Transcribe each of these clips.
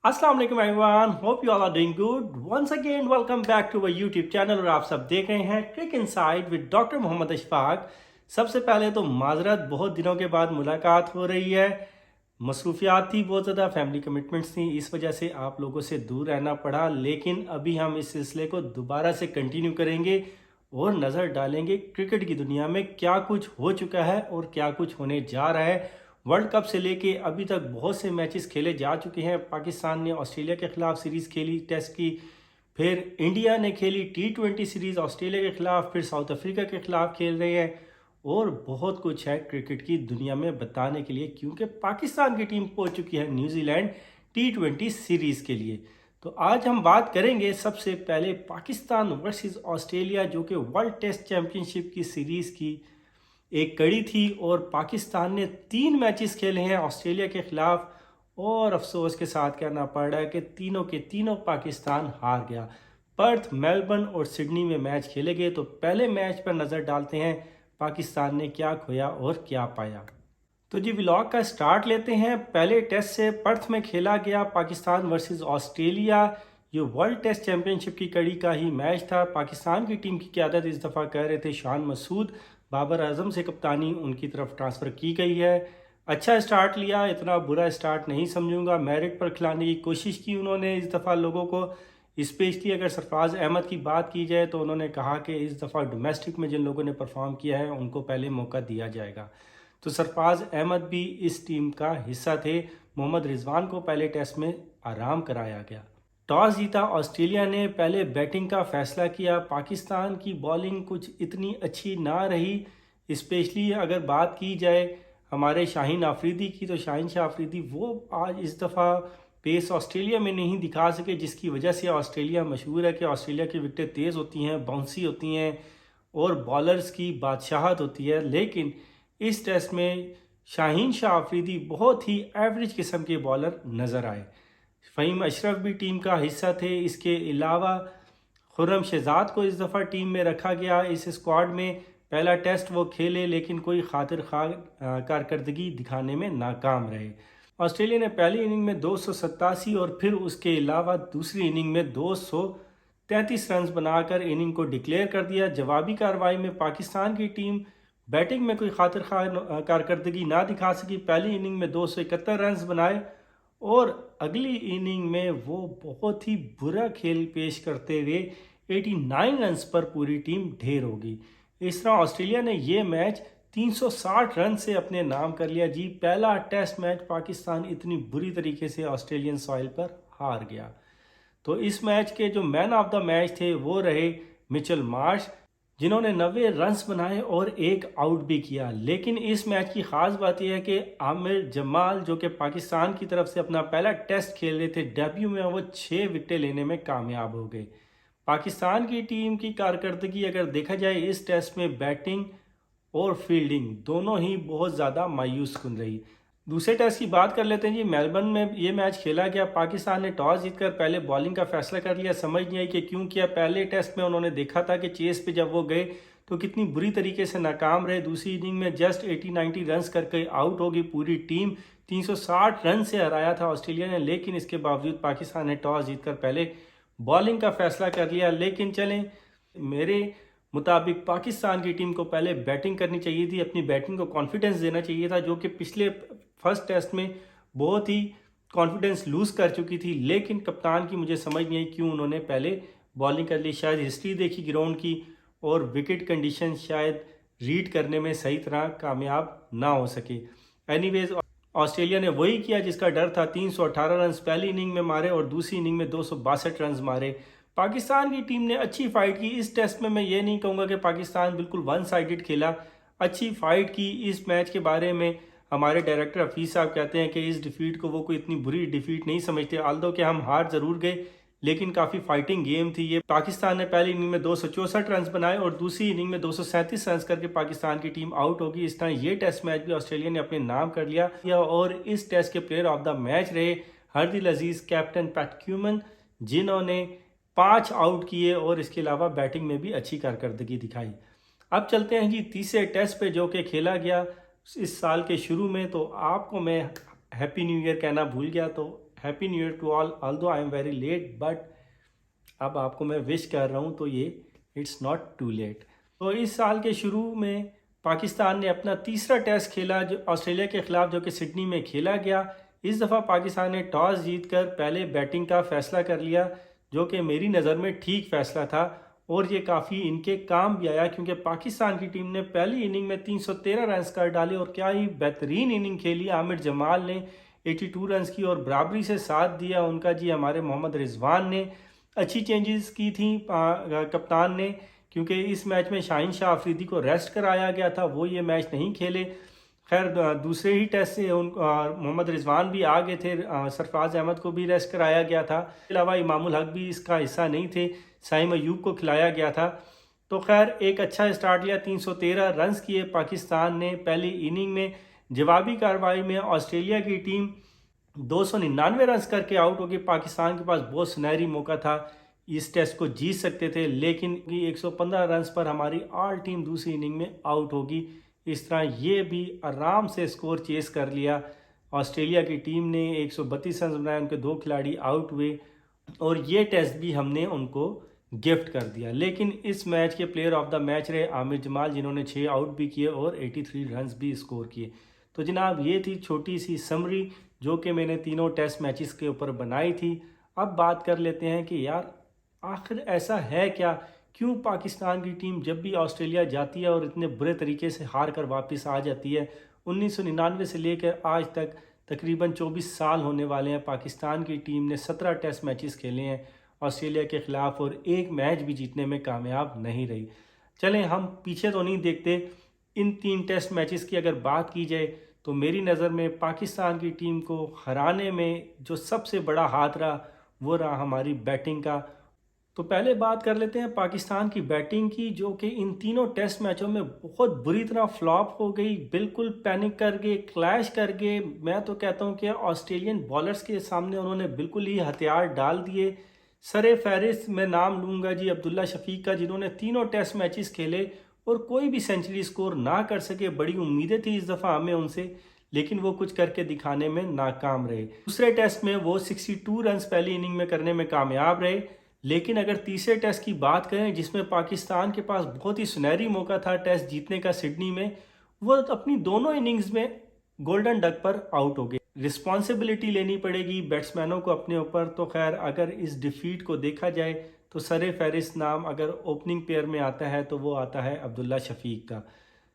अस्सलाम वालेकुम everyone, hope you all are doing good. Once again welcome back to our YouTube channel और आप सब देख रहे हैं Crick Inside with doctor Mohammad Ashfaq. सबसे पहले तो माजरत, बहुत दिनों के बाद मुलाकात हो रही है। मसरूफियात थी, बहुत ज़्यादा फैमिली कमिटमेंट्स थी, इस वजह से आप लोगों से दूर रहना पड़ा। लेकिन अभी हम इस सिलसिले को दोबारा से कंटिन्यू करेंगे और नज़र डालेंगे क्रिकेट की दुनिया में क्या कुछ हो चुका है और क्या कुछ होने जा रहा है। वर्ल्ड कप से लेके अभी तक बहुत से मैचेस खेले जा चुके हैं। पाकिस्तान ने ऑस्ट्रेलिया के खिलाफ सीरीज़ खेली टेस्ट की, फिर इंडिया ने खेली T20 सीरीज़ ऑस्ट्रेलिया के खिलाफ, फिर साउथ अफ्रीका के खिलाफ खेल रहे हैं। और बहुत कुछ है क्रिकेट की दुनिया में बताने के लिए, क्योंकि पाकिस्तान की टीम पहुंच चुकी है न्यूजीलैंड T20 सीरीज़ के लिए। तो आज हम बात करेंगे सबसे पहले पाकिस्तान वर्सेस ऑस्ट्रेलिया, जो कि वर्ल्ड टेस्ट चैंपियनशिप की सीरीज़ की एक कड़ी थी। और पाकिस्तान ने 3 मैचेस खेले हैं ऑस्ट्रेलिया के खिलाफ, और अफसोस के साथ कहना पड़ रहा है कि तीनों के तीनों पाकिस्तान हार गया। पर्थ, मेलबर्न और सिडनी में मैच खेले गए। तो पहले मैच पर नज़र डालते हैं पाकिस्तान ने क्या खोया और क्या पाया। तो जी, व्लॉग का स्टार्ट लेते हैं पहले टेस्ट से। पर्थ में खेला गया पाकिस्तान वर्सेस ऑस्ट्रेलिया। ये वर्ल्ड टेस्ट चैंपियनशिप की कड़ी का ही मैच था। पाकिस्तान की टीम की क़यादत इस दफ़ा कर रहे थे शान मसूद। बाबर आजम से कप्तानी उनकी तरफ ट्रांसफ़र की गई है। अच्छा स्टार्ट लिया, इतना बुरा स्टार्ट नहीं समझूंगा। मेरिट पर खिलाने की कोशिश की उन्होंने इस दफ़ा लोगों को। स्पेशली अगर सरफराज अहमद की बात की जाए तो उन्होंने कहा कि इस दफ़ा डोमेस्टिक में जिन लोगों ने परफॉर्म किया है उनको पहले मौका दिया जाएगा। तो सरफराज अहमद भी इस टीम का हिस्सा थे। मोहम्मद रिजवान को पहले टेस्ट में आराम कराया गया। टॉस जीता ऑस्ट्रेलिया ने, पहले बैटिंग का फैसला किया। पाकिस्तान की बॉलिंग कुछ इतनी अच्छी ना रही। स्पेशली अगर बात की जाए हमारे शाहीन आफरीदी की, तो शाहीन शाह आफरीदी वो आज इस दफ़ा पेस ऑस्ट्रेलिया में नहीं दिखा सके, जिसकी वजह से ऑस्ट्रेलिया मशहूर है कि ऑस्ट्रेलिया की विकेटें तेज़ होती हैं, बाउंसी होती हैं और बॉलर्स की बादशाहत होती है। लेकिन इस टेस्ट में शाहीन शाह आफरीदी बहुत ही एवरेज किस्म के बॉलर नज़र आए। फ़हीम अशरफ भी टीम का हिस्सा थे। इसके अलावा खुर्रम शहजाद को इस दफ़ा टीम में रखा गया। इस स्क्वाड में पहला टेस्ट वो खेले, लेकिन कोई खातिर खा कारकर्दगी दिखाने में नाकाम रहे। ऑस्ट्रेलिया ने पहली इनिंग में 287 और फिर उसके अलावा दूसरी इनिंग में 233 रन बनाकर इनिंग को डिक्लेयर कर दिया। जवाबी कार्रवाई में पाकिस्तान की टीम बैटिंग में कोई खातिर कारकर्दगी ना दिखा सकी। पहली इनिंग में 271 रन बनाए और अगली इनिंग में वो बहुत ही बुरा खेल पेश करते हुए 89 रन्स पर पूरी टीम ढेर होगी। इस तरह ऑस्ट्रेलिया ने ये मैच 360 रन से अपने नाम कर लिया। जी, पहला टेस्ट मैच पाकिस्तान इतनी बुरी तरीके से ऑस्ट्रेलियन सॉइल पर हार गया। तो इस मैच के जो मैन ऑफ द मैच थे वो रहे मिचेल मार्श, जिन्होंने 90 रन्स बनाए और एक आउट भी किया। लेकिन इस मैच की ख़ास बात यह है कि आमिर जमाल, जो कि पाकिस्तान की तरफ से अपना पहला टेस्ट खेल रहे थे, डेब्यू में वो 6 विकेटें लेने में कामयाब हो गए। पाकिस्तान की टीम की कारकर्दगी अगर देखा जाए इस टेस्ट में, बैटिंग और फील्डिंग दोनों ही बहुत ज़्यादा मायूस कुन रही। दूसरे टेस्ट की बात कर लेते हैं जी। मेलबर्न में ये मैच खेला गया। पाकिस्तान ने टॉस जीतकर पहले बॉलिंग का फैसला कर लिया। समझ नहीं आई कि क्यों किया। पहले टेस्ट में उन्होंने देखा था कि चेस पे जब वो गए तो कितनी बुरी तरीके से नाकाम रहे। दूसरी इनिंग में जस्ट 80-90 रन करके आउट होगी पूरी टीम। 360 रन से हराया था ऑस्ट्रेलिया ने। लेकिन इसके बावजूद पाकिस्तान ने टॉस जीतकर पहले बॉलिंग का फैसला कर लिया। लेकिन चलें, मेरे मुताबिक पाकिस्तान की टीम को पहले बैटिंग करनी चाहिए थी, अपनी बैटिंग को कॉन्फिडेंस देना चाहिए था, जो कि पिछले फर्स्ट टेस्ट में बहुत ही कॉन्फिडेंस लूज़ कर चुकी थी। लेकिन कप्तान की मुझे समझ नहीं आई क्यों उन्होंने पहले बॉलिंग कर ली। शायद हिस्ट्री देखी ग्राउंड की और विकेट कंडीशन शायद रीड करने में सही तरह कामयाब ना हो सके। एनीवेज, ऑस्ट्रेलिया ने वही किया जिसका डर था। 318 रन पहली इनिंग में मारे और दूसरी इनिंग में 262 रन मारे। पाकिस्तान की टीम ने अच्छी फाइट की इस टेस्ट में। मैं ये नहीं कहूँगा कि पाकिस्तान बिल्कुल वन साइडेड खेला, अच्छी फाइट की। इस मैच के बारे में हमारे डायरेक्टर हफीज़ साहब कहते हैं कि इस डिफीट को वो कोई इतनी बुरी डिफीट नहीं समझते। आल्दो कि हम हार ज़रूर गए, लेकिन काफ़ी फाइटिंग गेम थी ये। पाकिस्तान ने पहली इनिंग में 264 रन बनाए और दूसरी इनिंग में 237 रन करके पाकिस्तान की टीम आउट होगी। इस तरह ये टेस्ट मैच भी ऑस्ट्रेलिया ने अपने नाम कर लिया। और इस टेस्ट के प्लेयर ऑफ द मैच रहे हरदिल अजीज़, कैप्टन पैट क्यूमन, जिन्होंने 5 आउट किए और इसके अलावा बैटिंग में भी अच्छी कारकर्दगी दिखाई। अब चलते हैं जी तीसरे टेस्ट पे, जो कि खेला गया इस साल के शुरू में। तो आपको मैं हैप्पी न्यू ईयर कहना भूल गया, तो happy new year to all, although I am very late, but अब आपको मैं विश कर रहा हूँ तो ये इट्स नॉट टू लेट। तो इस साल के शुरू में पाकिस्तान ने अपना तीसरा टेस्ट खेला जो ऑस्ट्रेलिया के ख़िलाफ़, जो कि सिडनी में खेला गया। इस दफ़ा पाकिस्तान ने टॉस जीतकर पहले बैटिंग का फ़ैसला कर लिया, जो कि मेरी नज़र में ठीक फ़ैसला था और ये काफ़ी इनके काम भी आया, क्योंकि पाकिस्तान की टीम ने पहली इनिंग में 313 रन कर डाले और क्या ही बेहतरीन इनिंग खेली। आमिर जमाल ने 82 रन की और बराबरी से साथ दिया उनका जी हमारे मोहम्मद रिजवान ने। अच्छी चेंजेस की थी कप्तान ने, क्योंकि इस मैच में शाहीन शाह अफरीदी को रेस्ट कराया गया था, वो ये मैच नहीं खेले। खैर दूसरे ही टेस्ट से मोहम्मद रिजवान भी आ गए थे, सरफराज अहमद को भी रेस्ट कराया गया था। इसके अलावा इमामुल हक भी इसका हिस्सा नहीं थे, साइम अयूब को खिलाया गया था। तो खैर एक अच्छा स्टार्ट लिया, 313 रन किए पाकिस्तान ने पहली इनिंग में। जवाबी कार्रवाई में ऑस्ट्रेलिया की टीम 299 रन करके आउट होगी। पाकिस्तान के पास बहुत सुनहरी मौका था, इस टेस्ट को जीत सकते थे, लेकिन 115 रन पर हमारी ऑल टीम दूसरी इनिंग में आउट होगी। इस तरह ये भी आराम से स्कोर चेस कर लिया। ऑस्ट्रेलिया की टीम ने 132 रन बनाए, उनके 2 खिलाड़ी आउट हुए और ये टेस्ट भी हमने उनको गिफ्ट कर दिया। लेकिन इस मैच के प्लेयर ऑफ द मैच रहे आमिर जमाल, जिन्होंने 6 आउट भी किए और 83 रन भी स्कोर किए। तो जनाब ये थी छोटी सी समरी जो कि मैंने तीनों टेस्ट मैचेस के ऊपर बनाई थी। अब बात कर लेते हैं कि यार आखिर ऐसा है क्या, क्यों पाकिस्तान की टीम जब भी ऑस्ट्रेलिया जाती है और इतने बुरे तरीके से हार कर वापस आ जाती है। 1999 से लेकर आज तक तकरीबन 24 साल होने वाले हैं, पाकिस्तान की टीम ने 17 टेस्ट मैचेस खेले हैं ऑस्ट्रेलिया के ख़िलाफ़ और एक मैच भी जीतने में कामयाब नहीं रही। चलें हम पीछे तो नहीं देखते, इन 3 टेस्ट मैचेस की अगर बात की जाए तो मेरी नज़र में पाकिस्तान की टीम को हराने में जो सबसे बड़ा हाथ रहा वो रहा हमारी बैटिंग का। तो पहले बात कर लेते हैं पाकिस्तान की बैटिंग की, जो कि इन तीनों टेस्ट मैचों में बहुत बुरी तरह फ्लॉप हो गई, बिल्कुल पैनिक कर गए, क्लैश कर गए। मैं तो कहता हूं कि ऑस्ट्रेलियन बॉलर्स के सामने उन्होंने बिल्कुल ही हथियार डाल दिए। सरे फहरिस्त मैं नाम लूँगा जी अब्दुल्ला शफीक का, जिन्होंने तीनों टेस्ट मैचेस खेले और कोई भी सेंचुरी स्कोर ना कर सके। बड़ी उम्मीदें थी इस दफ़ा हमें उनसे, लेकिन वो कुछ करके दिखाने में नाकाम रहे। दूसरे टेस्ट में वो 62 रन पहली इनिंग में करने में कामयाब रहे। लेकिन अगर तीसरे टेस्ट की बात करें, जिसमें पाकिस्तान के पास बहुत ही सुनहरी मौका था टेस्ट जीतने का सिडनी में, वो अपनी दोनों इनिंग्स में गोल्डन डक पर आउट हो गए। रिस्पॉन्सिबिलिटी लेनी पड़ेगी बैट्समैनों को अपने ऊपर। तो खैर अगर इस डिफीट को देखा जाए तो सरे फहरिस्त नाम अगर ओपनिंग पेयर में आता है तो वो आता है अब्दुल्ला शफीक का।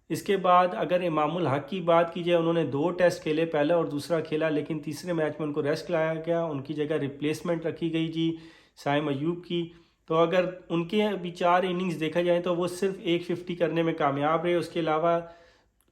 इसके बाद अगर इमामुल हक की बात की जाए, उन्होंने 2 टेस्ट खेले, पहला और दूसरा खेला, लेकिन तीसरे मैच में उनको रेस्ट लाया गया, उनकी जगह रिप्लेसमेंट रखी गई जी साइम अयूब की। तो अगर उनके भी 4 इनिंग्स देखा जाए तो वो सिर्फ 150 करने में कामयाब रहे। उसके अलावा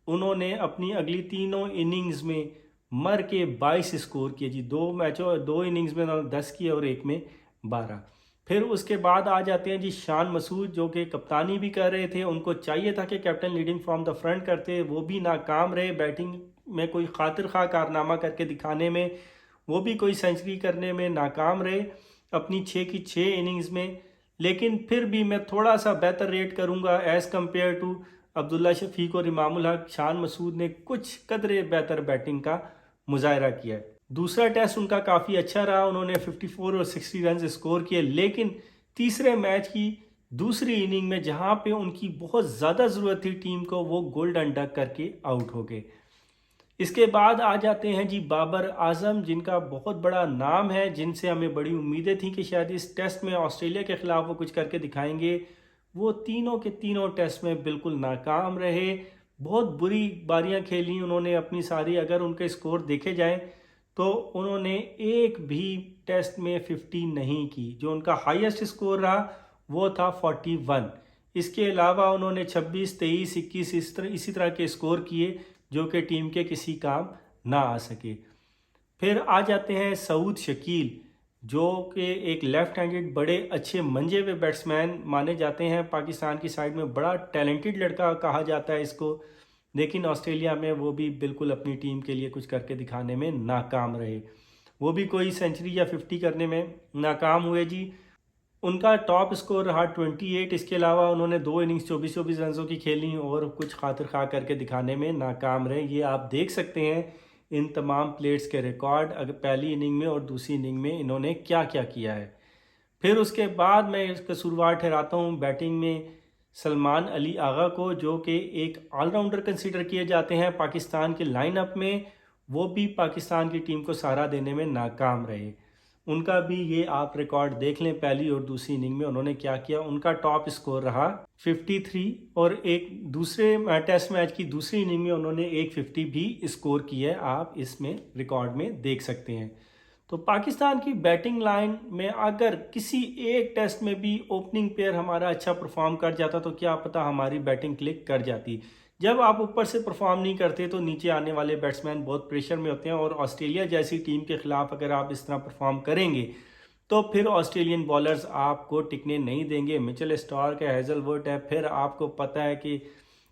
उन्होंने अपनी अगली तीनों इनिंग्स में मर के 22 स्कोर किए जी। 2 इनिंग्स में उन्होंने 10 किए और एक में 12। फिर उसके बाद आ जाते हैं जी शान मसूद, जो कि कप्तानी भी कर रहे थे। उनको चाहिए था कि captain leading from the front करते, वो भी नाकाम रहे। बैटिंग में कोई खातिर खा कारनामा करके दिखाने में, वो भी कोई सेंचुरी करने में नाकाम रहे अपनी 6 की 6 इनिंग्स में। लेकिन फिर भी मैं थोड़ा सा बेहतर रेट करूंगा as compared to Abdullah Shafique और इमामुल हक। शान मसूद ने कुछ कदरे बेहतर बैटिंग का मुजाहरा किया है। दूसरा टेस्ट उनका काफ़ी अच्छा रहा, उन्होंने 54 और 60 रन स्कोर किए। लेकिन तीसरे मैच की दूसरी इनिंग में जहां पे उनकी बहुत ज़्यादा ज़रूरत थी टीम को, वो गोल्डन डक करके आउट हो गए। इसके बाद आ जाते हैं जी बाबर आजम, जिनका बहुत बड़ा नाम है, जिनसे हमें बड़ी उम्मीदें थी कि शायद इस टेस्ट में ऑस्ट्रेलिया के ख़िलाफ़ वो कुछ करके दिखाएंगे। वो तीनों के तीनों टेस्ट में बिल्कुल नाकाम रहे। बहुत बुरी बारियां खेली उन्होंने अपनी सारी। अगर उनके स्कोर देखे जाएं तो उन्होंने एक भी टेस्ट में 50 नहीं की। जो उनका हाईएस्ट स्कोर रहा वो था 41। इसके अलावा उन्होंने 26, 23, 21 इसी तरह के स्कोर किए जो कि टीम के किसी काम ना आ सके। फिर आ जाते हैं सऊद शकील, जो कि एक लेफ्ट हैंडेड बड़े अच्छे मंजे हुए बैट्समैन माने जाते हैं। पाकिस्तान की साइड में बड़ा टैलेंटेड लड़का कहा जाता है इसको। लेकिन ऑस्ट्रेलिया में वो भी बिल्कुल अपनी टीम के लिए कुछ करके दिखाने में नाकाम रहे। वो भी कोई सेंचुरी या 50 करने में नाकाम हुए जी। उनका टॉप स्कोर रहा 28। इसके अलावा उन्होंने 2 इनिंग्स 24-24 रनों की खेली और कुछ खातिर खा करके दिखाने में नाकाम रहे। ये आप देख सकते हैं इन तमाम प्लेयर्स के रिकॉर्ड अगर पहली इनिंग में और दूसरी इनिंग में इन्होंने क्या क्या किया है। फिर उसके बाद मैं इसका शुरुआत ठहराता हूँ बैटिंग में सलमान अली आगा को, जो कि एक ऑलराउंडर कंसीडर किए जाते हैं पाकिस्तान के लाइनअप में। वो भी पाकिस्तान की टीम को सहारा देने में नाकाम रहे। उनका भी ये आप रिकॉर्ड देख लें, पहली और दूसरी इनिंग में उन्होंने क्या किया। उनका टॉप स्कोर रहा 53 और एक दूसरे टेस्ट मैच की दूसरी इनिंग में उन्होंने 150 भी स्कोर किया है, आप इसमें रिकॉर्ड में देख सकते हैं। तो पाकिस्तान की बैटिंग लाइन में अगर किसी एक टेस्ट में भी ओपनिंग पेयर हमारा अच्छा परफॉर्म कर जाता तो क्या पता हमारी बैटिंग क्लिक कर जाती। जब आप ऊपर से परफॉर्म नहीं करते तो नीचे आने वाले बैट्समैन बहुत प्रेशर में होते हैं, और ऑस्ट्रेलिया जैसी टीम के खिलाफ अगर आप इस तरह परफॉर्म करेंगे तो फिर ऑस्ट्रेलियन बॉलर्स आपको टिकने नहीं देंगे। मिचेल स्टार्क है, हेजलवुड है, फिर आपको पता है कि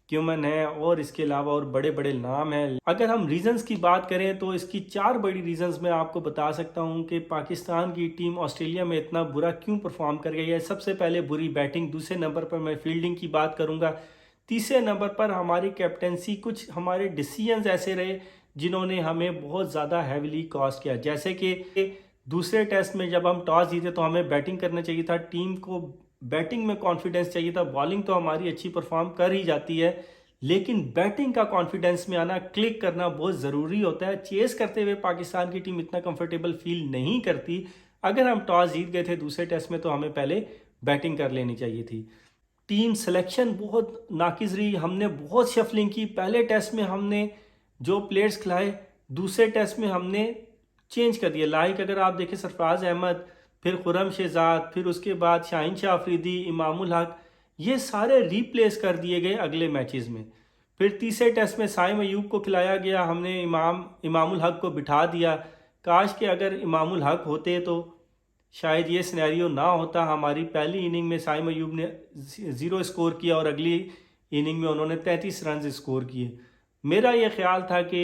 क्यूमन है, और इसके अलावा और बड़े बड़े नाम हैं। अगर हम रीजंस की बात करें तो इसकी 4 बड़ी रीजंस मैं आपको बता सकता हूं कि पाकिस्तान की टीम ऑस्ट्रेलिया में इतना बुरा क्यों परफॉर्म कर गई है। सबसे पहले बुरी बैटिंग, दूसरे नंबर पर मैं फील्डिंग की बात करूंगा, तीसरे नंबर पर हमारी कैप्टेंसी, कुछ हमारे डिसीजंस ऐसे रहे जिन्होंने हमें बहुत ज़्यादा हैविली कॉस्ट किया। जैसे कि दूसरे टेस्ट में जब हम टॉस जीते तो हमें बैटिंग करना चाहिए था, टीम को बैटिंग में कॉन्फिडेंस चाहिए था। बॉलिंग तो हमारी अच्छी परफॉर्म कर ही जाती है, लेकिन बैटिंग का कॉन्फिडेंस में आना, क्लिक करना बहुत ज़रूरी होता है। चेस करते हुए पाकिस्तान की टीम इतना कंफर्टेबल फील नहीं करती। अगर हम टॉस जीत गए थे दूसरे टेस्ट में तो हमें पहले बैटिंग कर लेनी चाहिए थी। टीम सिलेक्शन बहुत नाकिस रही, हमने बहुत शफलिंग की। पहले टेस्ट में हमने जो प्लेयर्स खिलाए दूसरे टेस्ट में हमने चेंज कर दिया। लाइक अगर आप देखें सरफराज अहमद, फिर खुरम शहजाद, फिर उसके बाद शाहीन शाह अफरीदी, इमामुल हक, ये सारे रिप्लेस कर दिए गए अगले मैचेस में। फिर तीसरे टेस्ट में साइम अयूब को खिलाया गया, हमने इमामुल हक को बिठा दिया। काश के अगर इमामुल हक होते तो शायद ये सिनेरियो ना होता। हमारी पहली इनिंग में साइम अयूब ने 0 स्कोर किया और अगली इनिंग में उन्होंने 33 रन स्कोर किए। मेरा ये ख्याल था कि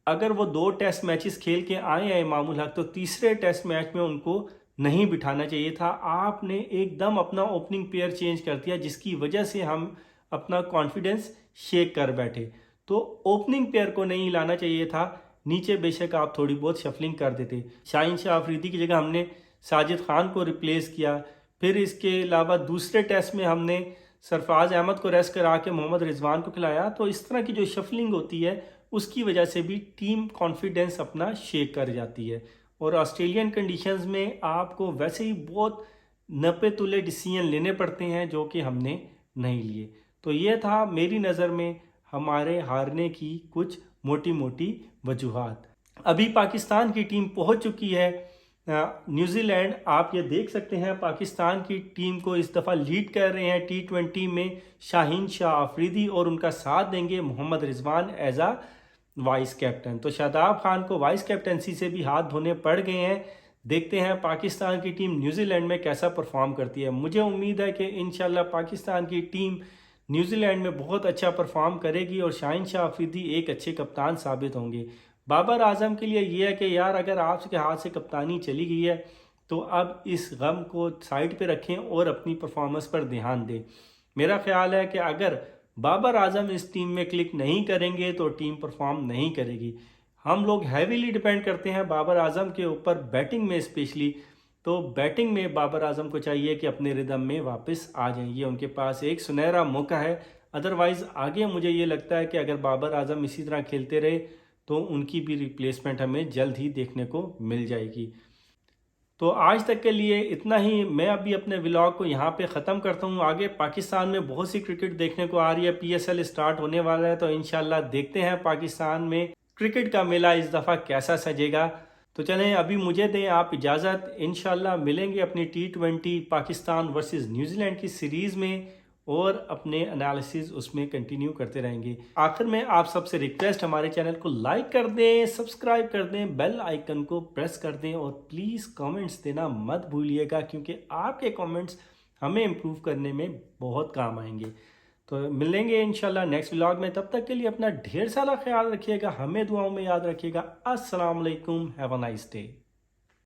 अगर वो 2 टेस्ट मैचेस खेल के आए हैं इमामुल हक, तो तीसरे टेस्ट मैच में उनको नहीं बिठाना चाहिए था। आपने एकदम अपना ओपनिंग पेयर चेंज कर दिया, जिसकी वजह से हम अपना कॉन्फिडेंस शेक कर बैठे। तो ओपनिंग पेयर को नहीं लाना चाहिए था, नीचे बेशक आप थोड़ी बहुत शफलिंग कर देते। शाहीन शाह अफरीदी की जगह हमने साजिद खान को रिप्लेस किया। फिर इसके अलावा दूसरे टेस्ट में हमने सरफराज अहमद को रेस्ट करा के मोहम्मद रिजवान को खिलाया। तो इस तरह की जो शफलिंग होती है उसकी वजह से भी टीम कॉन्फिडेंस अपना शेक कर जाती है, और ऑस्ट्रेलियन कंडीशंस में आपको वैसे ही बहुत नपे तुले डिसीजन लेने पड़ते हैं जो कि हमने नहीं लिए। तो ये था मेरी नज़र में हमारे हारने की कुछ मोटी मोटी वजूहात। अभी पाकिस्तान की टीम पहुंच चुकी है न्यूजीलैंड। आप ये देख सकते हैं पाकिस्तान की टीम को इस दफ़ा लीड कर रहे हैं T20 में शाहीन शाह अफरीदी, और उनका साथ देंगे मोहम्मद रिजवान एज आ वाइस कैप्टन। तो शादाब खान को वाइस कैप्टनसी से भी हाथ धोने पड़ गए हैं। देखते हैं पाकिस्तान की टीम न्यूजीलैंड में कैसा परफॉर्म करती है। मुझे उम्मीद है कि इंशाल्लाह पाकिस्तान की टीम न्यूजीलैंड में बहुत अच्छा परफॉर्म करेगी और शाहीन शाह अफरीदी एक अच्छे कप्तान साबित होंगे। बाबर आजम के लिए यह है कि यार अगर आपके हाथ से कप्तानी चली गई है तो अब इस गम को साइड पे रखें और अपनी परफॉर्मेंस पर ध्यान दें। मेरा ख्याल है कि अगर बाबर आजम इस टीम में क्लिक नहीं करेंगे तो टीम परफॉर्म नहीं करेगी। हम लोग हैवीली डिपेंड करते हैं बाबर आजम के ऊपर बैटिंग में स्पेशली। तो बैटिंग में बाबर आजम को चाहिए कि अपने रिदम में वापस आ जाएं, ये उनके पास एक सुनहरा मौका है। अदरवाइज़ आगे मुझे ये लगता है कि अगर बाबर आजम इसी तरह खेलते रहे तो उनकी भी रिप्लेसमेंट हमें जल्द ही देखने को मिल जाएगी। तो आज तक के लिए इतना ही। मैं अभी अपने व्लॉग को यहाँ पे ख़त्म करता हूँ। आगे पाकिस्तान में बहुत सी क्रिकेट देखने को आ रही है, PSL स्टार्ट होने वाला है, तो इंशाल्लाह देखते हैं पाकिस्तान में क्रिकेट का मेला इस दफ़ा कैसा सजेगा। तो चलें अभी मुझे दें आप इजाज़त। इंशाल्लाह मिलेंगे अपनी T20 पाकिस्तान वर्सेस न्यूजीलैंड की सीरीज़ में और अपने एनालिसिस उसमें कंटिन्यू करते रहेंगे। आखिर में आप सबसे रिक्वेस्ट, हमारे चैनल को लाइक कर दें, सब्सक्राइब कर दें, बेल आइकन को प्रेस कर दें और प्लीज़ कमेंट्स देना मत भूलिएगा, क्योंकि आपके कमेंट्स हमें इम्प्रूव करने में बहुत काम आएंगे। तो मिलेंगे इंशाल्लाह नेक्स्ट व्लॉग में। तब तक के लिए अपना ढेर सारा ख्याल रखिएगा, हमें दुआओं में याद रखिएगा। अस्सलाम वालेकुम, हैव अ नाइस डे।